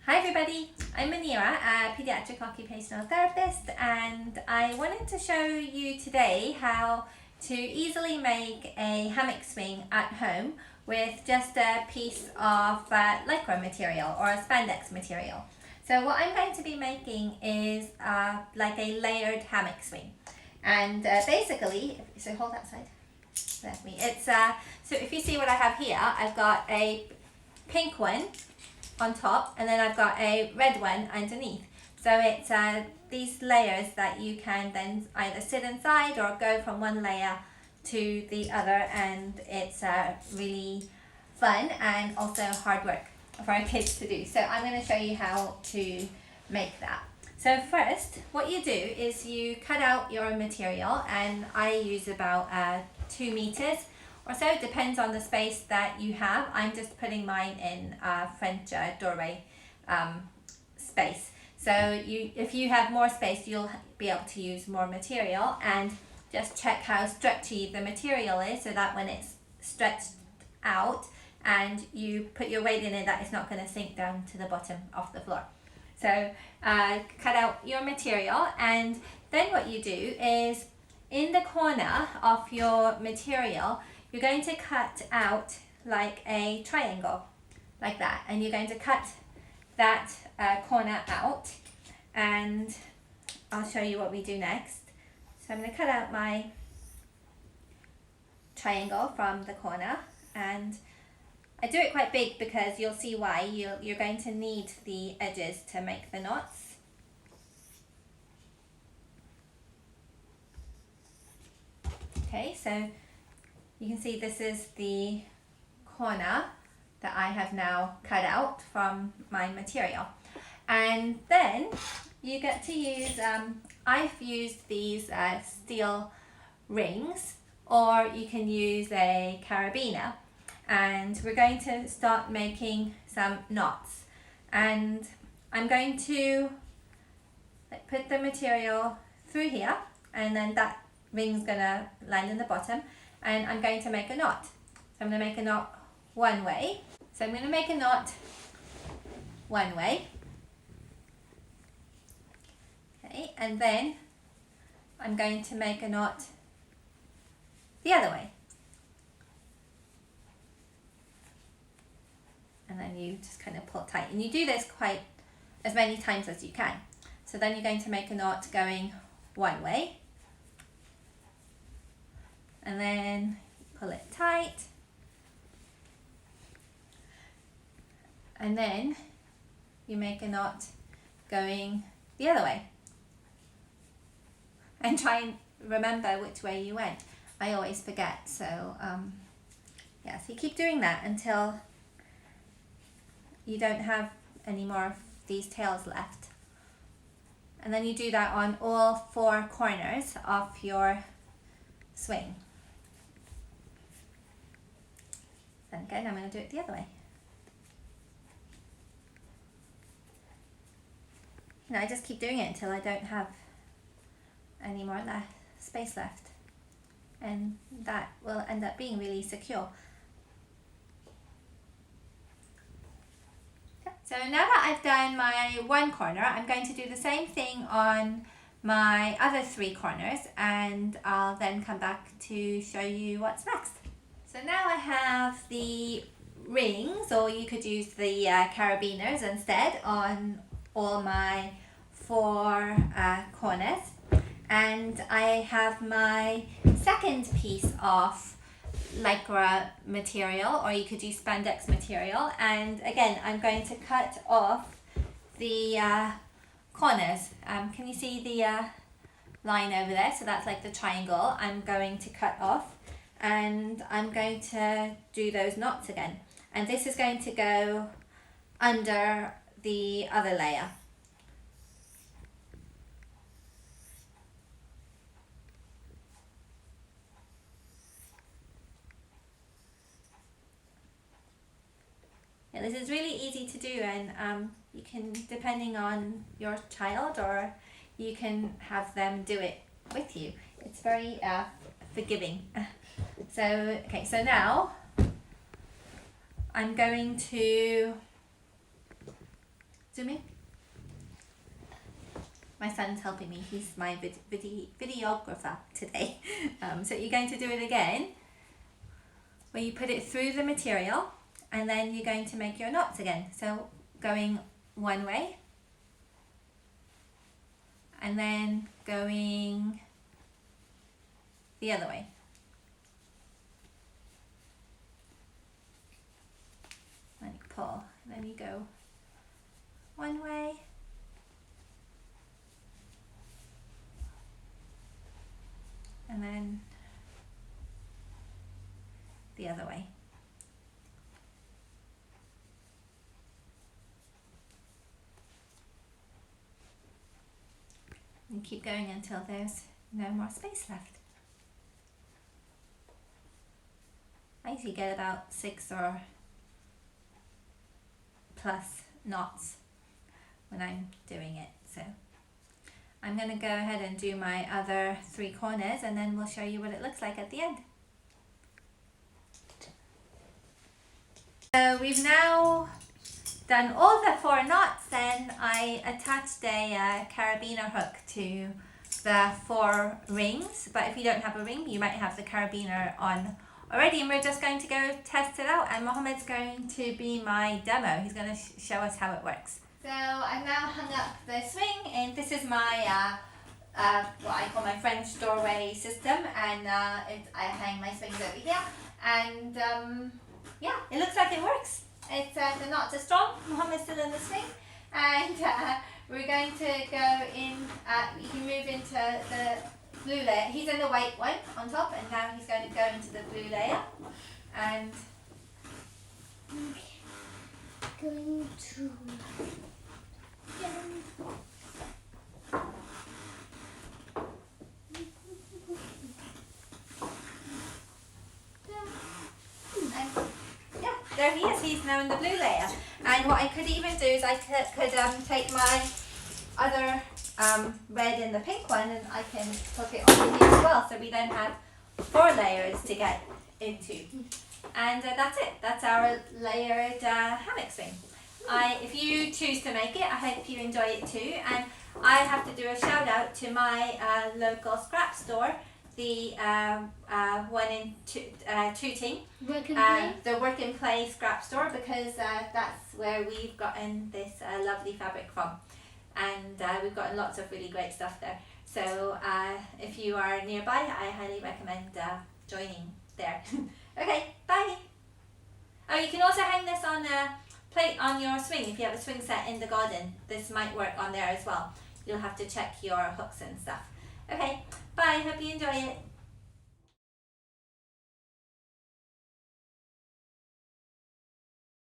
Hi everybody, I'm Manira, a pediatric occupational therapist, and I wanted to show you today how to easily make a hammock swing at home with just a piece of lycra material or a spandex material. So what I'm going to be making is like a layered hammock swing, and basically, so hold that side, that's me. It's so if you see what I have here, I've got a pink one on top, and then I've got a red one underneath. So it's these layers that you can then either sit inside or go from one layer to the other, and it's really fun and also hard work for our kids to do. So I'm going to show you how to make that. So first, what you do is you cut out your material, and I use about 2 meters or so, depends on the space that you have. I'm just putting mine in French doorway space. So if you have more space, you'll be able to use more material, and just check how stretchy the material is, so that when it's stretched out and you put your weight in it, that it's not going to sink down to the bottom of the floor. So cut out your material, and then what you do is in the corner of your material, you're going to cut out like a triangle, like that, and you're going to cut that corner out, and I'll show you what we do next. So I'm going to cut out my triangle from the corner, and I do it quite big because you'll see why. You're going to need the edges to make the knots. Okay, so you can see this is the corner that I have now cut out from my material. And then you get to use, I've used these steel rings, or you can use a carabiner. And we're going to start making some knots. And I'm going to put the material through here, and then that ring's gonna land in the bottom, and I'm going to make a knot. So I'm going to make a knot one way. So I'm going to make a knot one way. Okay, and then I'm going to make a knot the other way. And then you just kind of pull tight. And you do this quite as many times as you can. So then you're going to make a knot going one way. And then pull it tight, and then you make a knot going the other way, and try and remember which way you went. I always forget, so yeah, so you keep doing that until you don't have any more of these tails left, and then you do that on all 4 corners of your swing. Then again, I'm going to do it the other way. I just keep doing it until I don't have any more space left, and that will end up being really secure. So now that I've done my one corner, I'm going to do the same thing on my other 3 corners, and I'll then come back to show you what's next. So now I have the rings, or you could use the carabiners instead, on all my 4 corners. And I have my second piece of lycra material, or you could use spandex material. And again, I'm going to cut off the corners. Can you see the line over there? So that's like the triangle I'm going to cut off. And I'm going to do those knots again, and this is going to go under the other layer. Yeah, this is really easy to do, and you can, depending on your child, or you can have them do it with you. It's very forgiving. So, okay, so now I'm going to Zoom in. My son's helping me. He's my videographer today. So you're going to do it again, where you put it through the material, and then you're going to make your knots again. So going one way, and then going the other way. Then you pull, and then you go one way, and then the other way. And keep going until there's no more space left. I usually get about 6 or plus knots when I'm doing it. So I'm going to go ahead and do my other 3 corners, and then we'll show you what it looks like at the end. So we've now done all the 4 knots, and I attached a carabiner hook to the 4 rings, but if you don't have a ring, you might have the carabiner on already, and we're just going to go test it out, and Mohammed's going to be my demo. He's going to show us how it works. So I've now hung up the swing, and this is my what I call my French doorway system, and I hang my swings over here, and yeah, it looks like it works. It's the knots are strong. Mohammed's still in the swing, and we're going to go in. You can move into the blue layer. He's in the white one on top, and now he's going to go into the blue layer, and going to there he is. He's now in the blue layer. And what I could even do is I could take my other red in the pink one, and I can hook it on here as well. So we then have 4 layers to get into. And that's it. That's our layered hammock swing. If you choose to make it, I hope you enjoy it too. And I have to do a shout out to my local scrap store, the one in Tooting, the Work and Play scrap store, because that's where we've gotten this lovely fabric from, and we've gotten lots of really great stuff there. So if you are nearby, I highly recommend joining there. Okay, bye. Oh, you can also hang this on a plate on your swing. If you have a swing set in the garden, this might work on there as well. You'll have to check your hooks and stuff. Okay, bye. Hope you enjoy it.